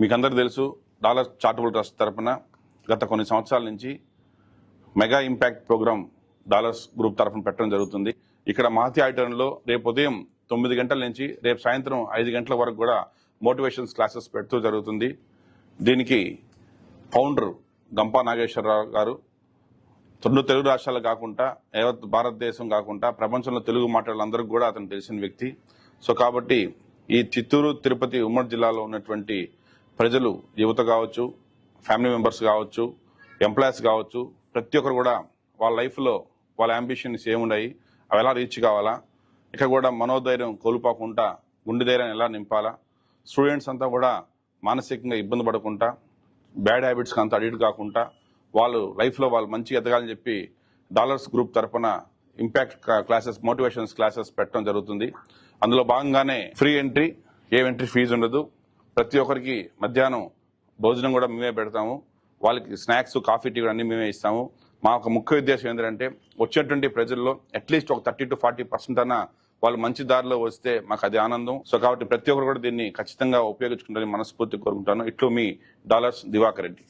మీకు అందరికీ తెలుసు, డాలర్ చారిటబుల్ ట్రస్ట్ తరఫున గత కొన్ని సంవత్సరాల నుంచి mega impact program dollars group తరఫున పెట్టడం జరుగుతుంది. ఇక్కడ మహతి ఆడిటోరియంలో రేపు ఉదయం 9 గంటల నుంచి రేపు సాయంత్రం 5 గంటల వరకు కూడా మోటివేషన్స్ క్లాసెస్ పెడుతూ జరుగుతుంది. దీనికి ఫౌండర్ గంపా నాగేశ్వరరావు గారు 2 తెలుగు రాష్ట్రాలు కాకుండా యావత్ భారతదేశం కాకుండా ప్రపంచంలో తెలుగు మాట్లాడాలందరికీ కూడా అతను తెలిసిన వ్యక్తి. సో కాబట్టి ఈ చిత్తూరు, తిరుపతి ఉమ్మడి జిల్లాలో ఉన్నటువంటి ప్రజలు, యువత కావచ్చు, ఫ్యామిలీ మెంబర్స్ కావచ్చు, ఎంప్లాయీస్ కావచ్చు, ప్రతి ఒక్కరు కూడా వాళ్ళ లైఫ్లో వాళ్ళ అంబిషన్స్ ఏమున్నాయి, అవి ఎలా రీచ్ కావాలా, ఇక్కడ కూడా మనోధైర్యం కోల్పోకుండా గుండె ధైర్యం ఎలా నింపాలా, స్టూడెంట్స్ అంతా కూడా మానసికంగా ఇబ్బంది పడకుండా బ్యాడ్ హ్యాబిట్స్కి అంత అడిక్ట్ కాకుండా వాళ్ళు లైఫ్లో వాళ్ళు మంచిగా ఎదగాలని చెప్పి డాలర్స్ గ్రూప్ తరఫున ఇంపాక్ట్ క్లాసెస్, మోటివేషన్స్ క్లాసెస్ పెట్టడం జరుగుతుంది. అందులో భాగంగానే ఫ్రీ ఎంట్రీ, ఏ ఎంట్రీ ఫీజు ఉండదు. ప్రతి ఒక్కరికి మధ్యాహ్నం భోజనం కూడా మేమే పెడతాము. వాళ్ళకి స్నాక్స్, కాఫీ, టీ అన్ని మేమే ఇస్తాము. మా ఒక ముఖ్య ఉద్దేశం ఏంటంటే వచ్చేటువంటి ప్రజల్లో అట్లీస్ట్ ఒక 30 to 40% అన్న వాళ్ళు మంచి దారిలో వస్తే మాకు అది ఆనందం. సో కాబట్టి ప్రతి ఒక్కరు కూడా దీన్ని ఖచ్చితంగా ఉపయోగించుకుంటారని మనస్ఫూర్తి కోరుకుంటాను. ఇట్లు మీ డాలర్స్ దివాకర్ రెడ్డి.